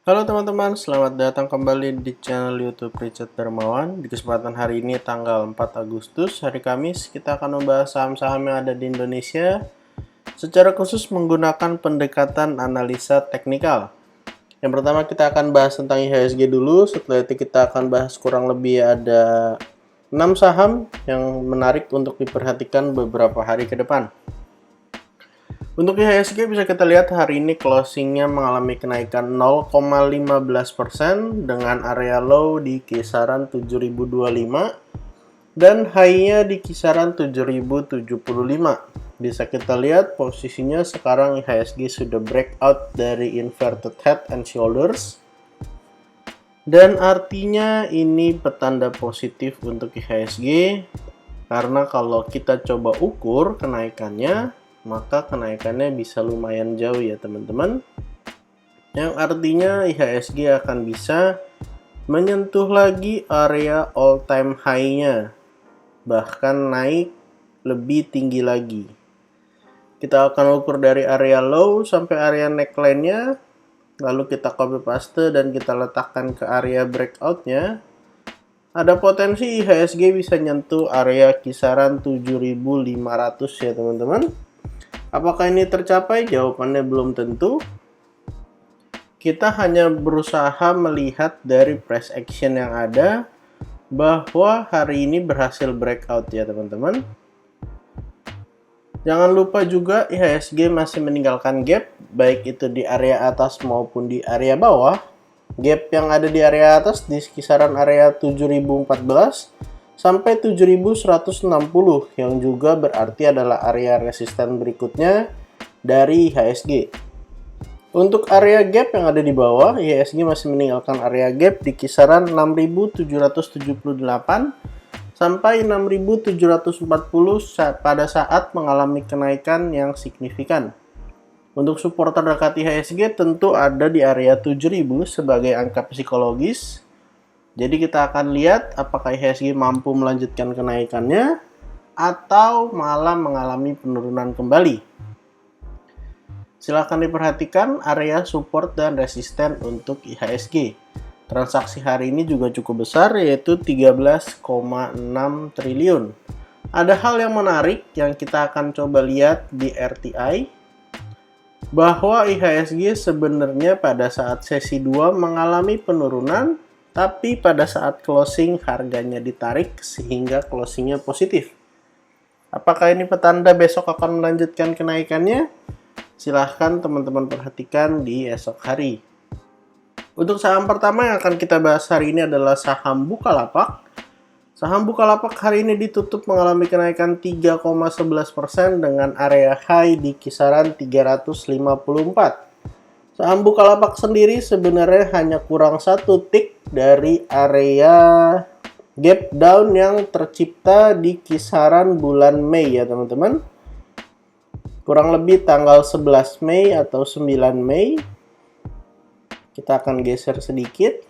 Halo teman-teman, selamat datang kembali di channel YouTube Richard Darmawan. Di kesempatan hari ini tanggal 4 Agustus, hari Kamis, kita akan membahas saham-saham yang ada di Indonesia secara khusus menggunakan pendekatan analisa teknikal. Yang pertama kita akan bahas tentang IHSG dulu, setelah itu kita akan bahas kurang lebih ada 6 saham yang menarik untuk diperhatikan beberapa hari ke depan. Untuk IHSG bisa kita lihat hari ini closingnya mengalami kenaikan 0,15% dengan area low di kisaran 7025 dan high-nya di kisaran 7075. Bisa kita lihat posisinya sekarang IHSG sudah breakout dari inverted head and shoulders. Dan artinya ini petanda positif untuk IHSG karena kalau kita coba ukur kenaikannya, maka kenaikannya bisa lumayan jauh ya teman-teman, yang artinya IHSG akan bisa menyentuh lagi area all time high-nya, bahkan naik lebih tinggi lagi. Kita akan ukur dari area low sampai area neckline-nya, lalu kita copy paste dan kita letakkan ke area breakout-nya. Ada potensi IHSG bisa nyentuh area kisaran 7500 ya teman-teman. Apakah ini tercapai? Jawabannya belum tentu. Kita hanya berusaha melihat dari price action yang ada bahwa hari ini berhasil breakout ya teman-teman. Jangan lupa juga IHSG masih meninggalkan gap, baik itu di area atas maupun di area bawah. Gap yang ada di area atas di kisaran area 7014 sampai 7160 yang juga berarti adalah area resisten berikutnya dari IHSG. Untuk area gap yang ada di bawah, IHSG masih meninggalkan area gap di kisaran 6778 sampai 6740 pada saat mengalami kenaikan yang signifikan. Untuk support terdekat IHSG tentu ada di area 7000 sebagai angka psikologis. Jadi kita akan lihat apakah IHSG mampu melanjutkan kenaikannya atau malah mengalami penurunan kembali. Silahkan diperhatikan area support dan resisten untuk IHSG. Transaksi hari ini juga cukup besar, yaitu 13,6 triliun. Ada hal yang menarik yang kita akan coba lihat di RTI, bahwa IHSG sebenarnya pada saat sesi 2 mengalami penurunan, tapi pada saat closing harganya ditarik sehingga closingnya positif. Apakah ini petanda besok akan melanjutkan kenaikannya? Silahkan teman-teman perhatikan di esok hari. Untuk saham pertama yang akan kita bahas hari ini adalah saham Bukalapak. Saham Bukalapak hari ini ditutup mengalami kenaikan 3,11% dengan area high di kisaran 354. Saham Bukalapak sendiri sebenarnya hanya kurang satu tick dari area gap down yang tercipta di kisaran bulan Mei ya teman-teman. Kurang lebih tanggal 11 Mei atau 9 Mei. Kita akan geser sedikit.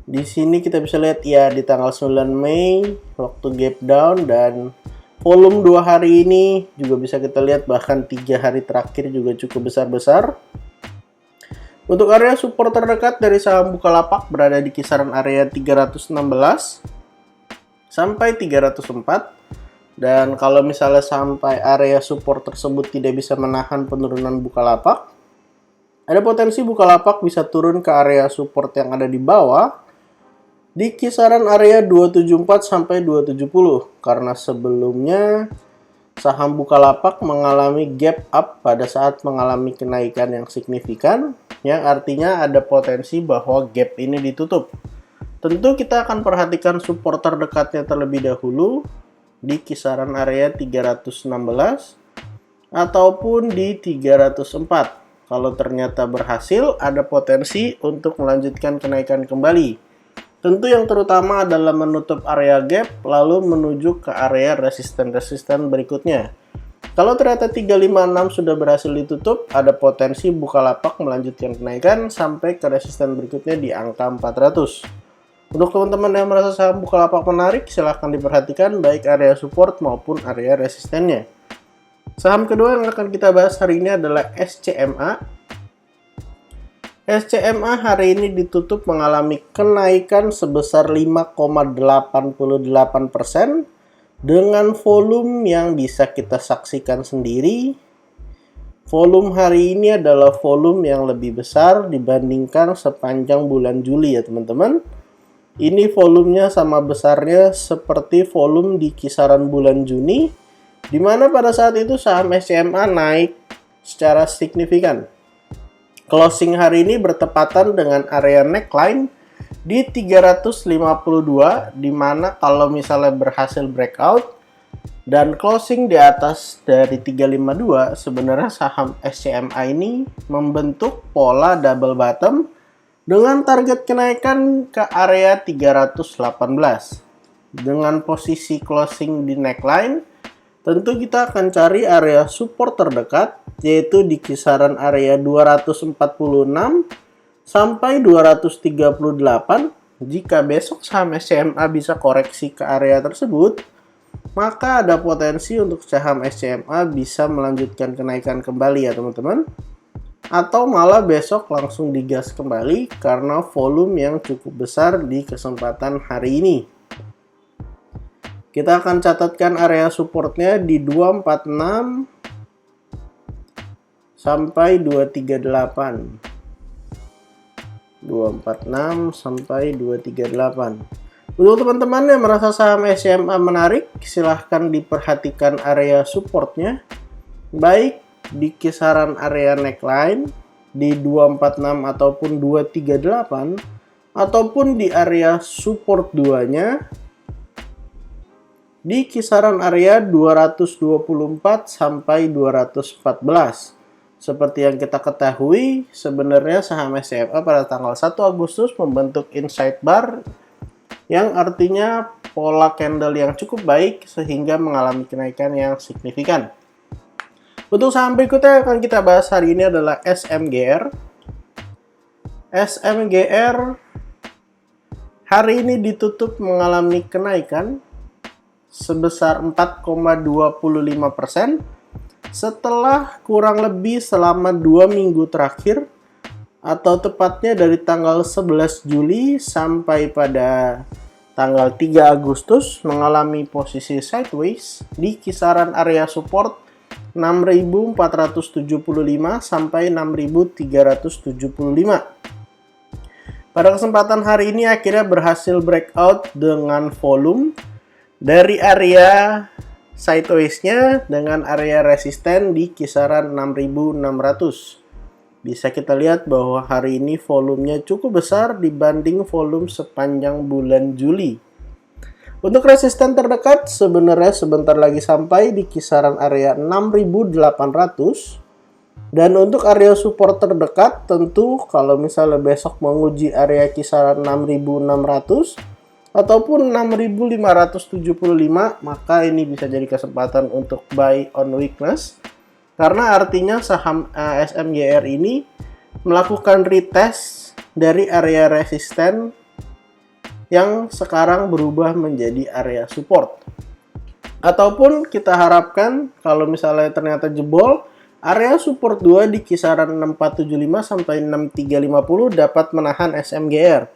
Di sini kita bisa lihat ya di tanggal 9 Mei waktu gap down, dan volume 2 hari ini juga bisa kita lihat bahkan 3 hari terakhir juga cukup besar-besar. Untuk area support terdekat dari saham Bukalapak berada di kisaran area 316 sampai 304. Dan kalau misalnya sampai area support tersebut tidak bisa menahan penurunan Bukalapak, ada potensi Bukalapak bisa turun ke area support yang ada di bawah di kisaran area 274 sampai 270, karena sebelumnya saham Bukalapak mengalami gap up pada saat mengalami kenaikan yang signifikan, yang artinya ada potensi bahwa gap ini ditutup. Tentu kita akan perhatikan support terdekatnya terlebih dahulu di kisaran area 316 ataupun di 304. Kalau ternyata berhasil, ada potensi untuk melanjutkan kenaikan kembali. Tentu yang terutama adalah menutup area gap lalu menuju ke area resisten-resisten berikutnya. Kalau ternyata 356 sudah berhasil ditutup, ada potensi Bukalapak melanjutkan kenaikan sampai ke resisten berikutnya di angka 400. Untuk teman-teman yang merasa saham Bukalapak menarik, silahkan diperhatikan baik area support maupun area resistennya. Saham kedua yang akan kita bahas hari ini adalah SCMA. SCMA hari ini ditutup mengalami kenaikan sebesar 5,88% dengan volume yang bisa kita saksikan sendiri. Volume hari ini adalah volume yang lebih besar dibandingkan sepanjang bulan Juli ya teman-teman. Ini volumenya sama besarnya seperti volume di kisaran bulan Juni, di mana pada saat itu saham SCMA naik secara signifikan. Closing hari ini bertepatan dengan area neckline di 352, di mana kalau misalnya berhasil breakout dan closing di atas dari 352, sebenarnya saham SCMA ini membentuk pola double bottom dengan target kenaikan ke area 318. Dengan posisi closing di neckline, tentu kita akan cari area support terdekat, yaitu di kisaran area 246 sampai 238. Jika besok saham SCMA bisa koreksi ke area tersebut, maka ada potensi untuk saham SCMA bisa melanjutkan kenaikan kembali ya teman-teman. Atau malah besok langsung digas kembali karena volume yang cukup besar di kesempatan hari ini. Kita akan catatkan area supportnya di 246 sampai 238. 246 sampai 238. Untuk teman-teman yang merasa saham SCMA menarik, silahkan diperhatikan area supportnya, baik di kisaran area neckline di 246 ataupun 238, ataupun di area support 2-nya di kisaran area 224 sampai 214. Seperti yang kita ketahui, sebenarnya saham SCMA pada tanggal 1 Agustus membentuk inside bar yang artinya pola candle yang cukup baik sehingga mengalami kenaikan yang signifikan. Untuk saham berikutnya yang akan kita bahas hari ini adalah SMGR. SMGR hari ini ditutup mengalami kenaikan sebesar 4,25% setelah kurang lebih selama 2 minggu terakhir, atau tepatnya dari tanggal 11 Juli sampai pada tanggal 3 Agustus mengalami posisi sideways di kisaran area support 6.475 sampai 6.375. Pada kesempatan hari ini akhirnya berhasil breakout dengan volume dari area sideways-nya dengan area resisten di kisaran 6.600. Bisa kita lihat bahwa hari ini volumenya cukup besar dibanding volume sepanjang bulan Juli. Untuk resisten terdekat sebenarnya sebentar lagi sampai di kisaran area 6.800. Dan untuk area support terdekat tentu kalau misalnya besok menguji area kisaran 6.600 ataupun 6.575, maka ini bisa jadi kesempatan untuk buy on weakness. Karena artinya saham SMGR ini melakukan retest dari area resisten yang sekarang berubah menjadi area support. Ataupun kita harapkan kalau misalnya ternyata jebol, area support 2 di kisaran 6475 sampai 6350 dapat menahan SMGR.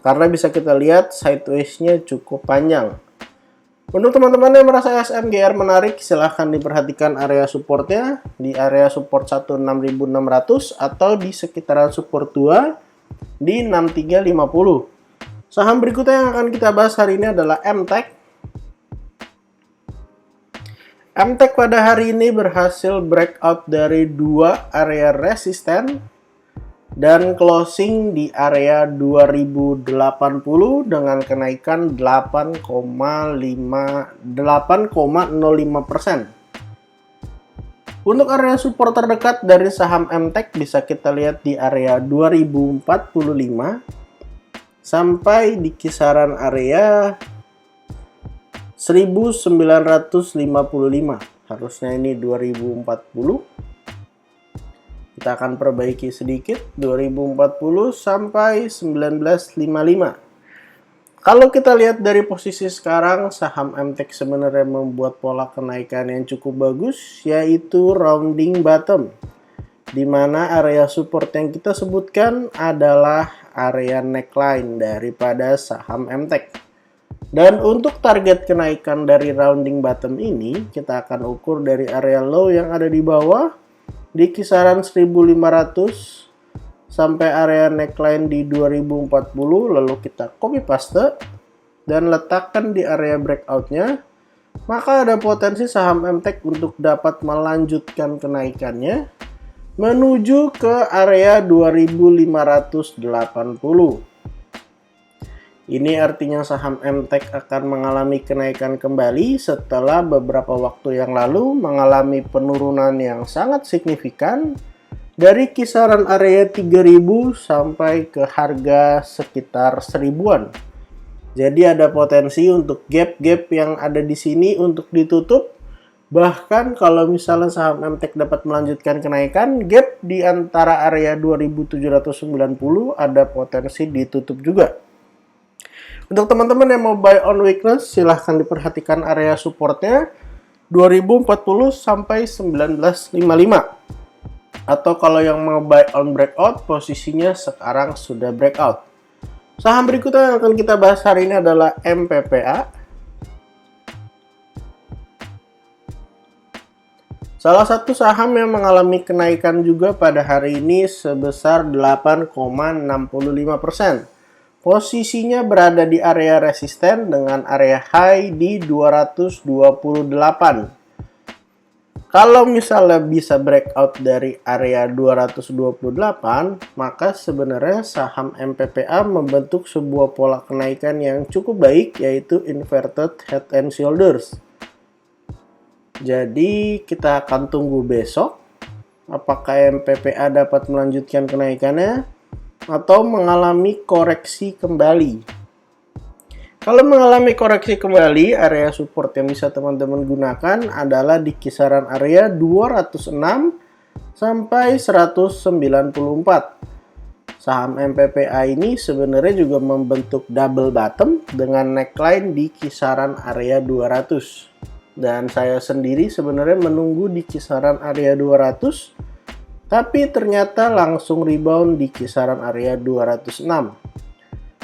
Karena bisa kita lihat sideways-nya cukup panjang. Untuk teman-teman yang merasa SMGR menarik, silahkan diperhatikan area supportnya di area support 16.600 atau di sekitaran support 2 di 6350. Saham berikutnya yang akan kita bahas hari ini adalah MTEK. MTEK pada hari ini berhasil breakout dari 2 area resisten dan closing di area 2080 dengan kenaikan 8,05%. Untuk area support terdekat dari saham MTEK bisa kita lihat di area 2045 sampai di kisaran area 1955. Harusnya ini 2040. Kita akan perbaiki sedikit, 2040 sampai 1955. Kalau kita lihat dari posisi sekarang, saham MTEK sebenarnya membuat pola kenaikan yang cukup bagus, yaitu rounding bottom. di mana area support yang kita sebutkan adalah area neckline daripada saham MTech. Dan untuk target kenaikan dari rounding bottom ini, kita akan ukur dari area low yang ada di bawah di kisaran 1500 sampai area neckline di 2040, lalu kita copy paste dan letakkan di area breakoutnya. Maka ada potensi saham MTech untuk dapat melanjutkan kenaikannya menuju ke area 2580. Ini artinya saham MTech akan mengalami kenaikan kembali setelah beberapa waktu yang lalu mengalami penurunan yang sangat signifikan dari kisaran area 3000 sampai ke harga sekitar 1000-an. Jadi ada potensi untuk gap-gap yang ada di sini untuk ditutup. Bahkan kalau misalnya saham MTech dapat melanjutkan kenaikan, gap di antara area 2790 ada potensi ditutup juga. Untuk teman-teman yang mau buy on weakness, silahkan diperhatikan area supportnya 2040 sampai 1955. Atau kalau yang mau buy on breakout, posisinya sekarang sudah breakout. Saham berikutnya yang akan kita bahas hari ini adalah MPPA. Salah satu saham yang mengalami kenaikan juga pada hari ini sebesar 8,65%. Posisinya berada di area resisten dengan area high di 228. Kalau misalnya bisa breakout dari area 228, maka sebenarnya saham MPPA membentuk sebuah pola kenaikan yang cukup baik, yaitu inverted head and shoulders. Jadi kita akan tunggu besok apakah MPPA dapat melanjutkan kenaikannya atau mengalami koreksi kembali. Kalau mengalami koreksi kembali, area support yang bisa teman-teman gunakan adalah di kisaran area 206 sampai 194. Saham MPPA ini sebenarnya juga membentuk double bottom dengan neckline di kisaran area 200. Dan saya sendiri sebenarnya menunggu di kisaran area 200, tapi ternyata langsung rebound di kisaran area 206.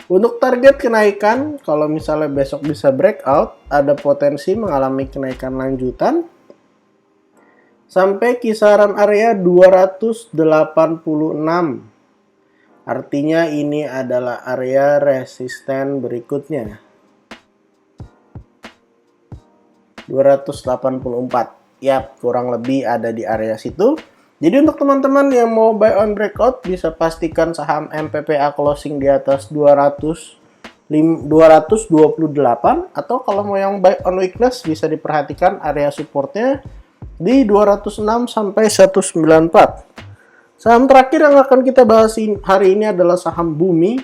Untuk target kenaikan, kalau misalnya besok bisa breakout, ada potensi mengalami kenaikan lanjutan sampai kisaran area 286. Artinya ini adalah area resisten berikutnya. 284. Yap, kurang lebih ada di area situ. Jadi untuk teman-teman yang mau buy on breakout, bisa pastikan saham MPPA closing di atas 228, atau kalau mau yang buy on weakness bisa diperhatikan area supportnya di 206 sampai 194. Saham terakhir yang akan kita bahas hari ini adalah saham Bumi.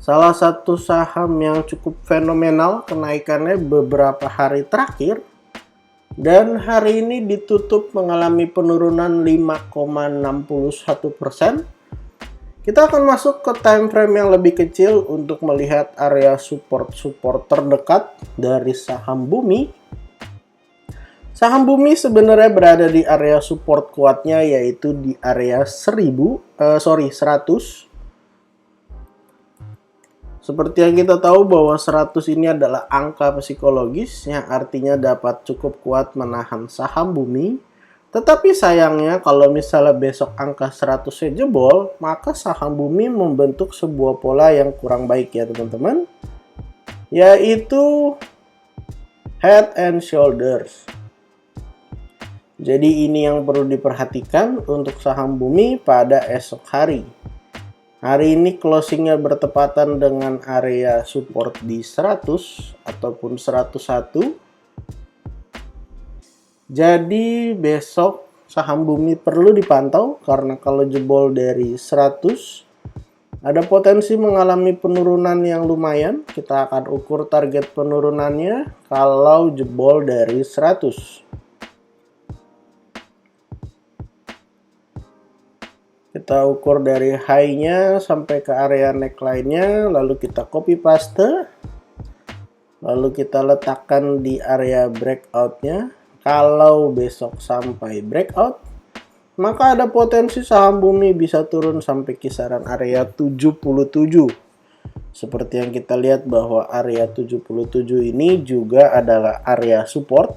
Salah satu saham yang cukup fenomenal kenaikannya beberapa hari terakhir. Dan hari ini ditutup mengalami penurunan 5,61%. Kita akan masuk ke time frame yang lebih kecil untuk melihat area support-support terdekat dari saham Bumi. Saham Bumi sebenarnya berada di area support kuatnya, yaitu di area 100. Seperti yang kita tahu bahwa 100 ini adalah angka psikologis yang artinya dapat cukup kuat menahan saham Bumi. Tetapi sayangnya kalau misalnya besok angka 100-nya jebol, maka saham Bumi membentuk sebuah pola yang kurang baik ya teman-teman. Yaitu head and shoulders. Jadi ini yang perlu diperhatikan untuk saham Bumi pada esok hari. Hari ini closingnya bertepatan dengan area support di 100 ataupun 101. Jadi besok saham Bumi perlu dipantau karena kalau jebol dari 100 ada potensi mengalami penurunan yang lumayan. Kita akan ukur target penurunannya kalau jebol dari 100. Kita ukur dari high-nya sampai ke area neckline-nya, lalu kita copy paste, lalu kita letakkan di area breakout-nya. Kalau besok sampai breakout, maka ada potensi saham Bumi bisa turun sampai kisaran area 77. Seperti yang kita lihat bahwa area 77 ini juga adalah area support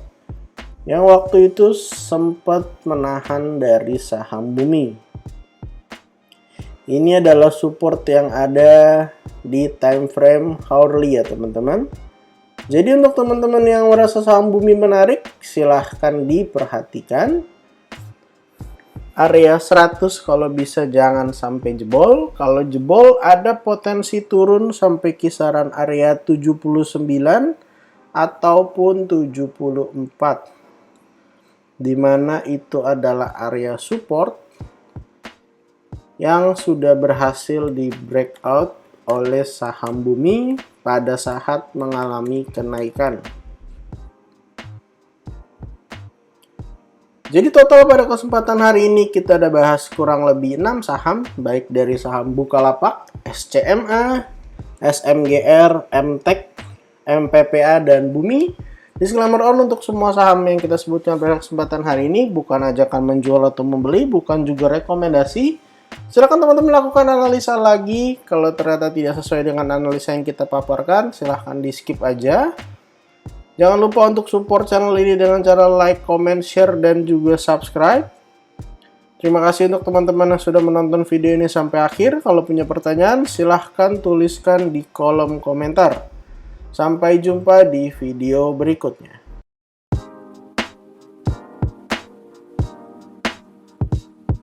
yang waktu itu sempat menahan dari saham Bumi. Ini adalah support yang ada di time frame hourly ya teman-teman. Jadi untuk teman-teman yang merasa saham Bumi menarik, silahkan diperhatikan. Area 100 kalau bisa jangan sampai jebol. Kalau jebol ada potensi turun sampai kisaran area 79 ataupun 74. Dimana itu adalah area support yang sudah berhasil di breakout oleh saham Bumi pada saat mengalami kenaikan. Jadi total pada kesempatan hari ini kita ada bahas kurang lebih 6 saham, baik dari saham Bukalapak, SCMA, SMGR, MTEK, MPPA, dan Bumi. Disclaimer on untuk semua saham yang kita sebutkan pada kesempatan hari ini bukan ajakan menjual atau membeli, bukan juga rekomendasi. Silakan teman-teman lakukan analisa lagi. Kalau ternyata tidak sesuai dengan analisa yang kita paparkan, silahkan di skip aja. Jangan lupa untuk support channel ini dengan cara like, comment, share, dan juga subscribe. Terima kasih untuk teman-teman yang sudah menonton video ini sampai akhir. Kalau punya pertanyaan, silahkan tuliskan di kolom komentar. Sampai jumpa di video berikutnya.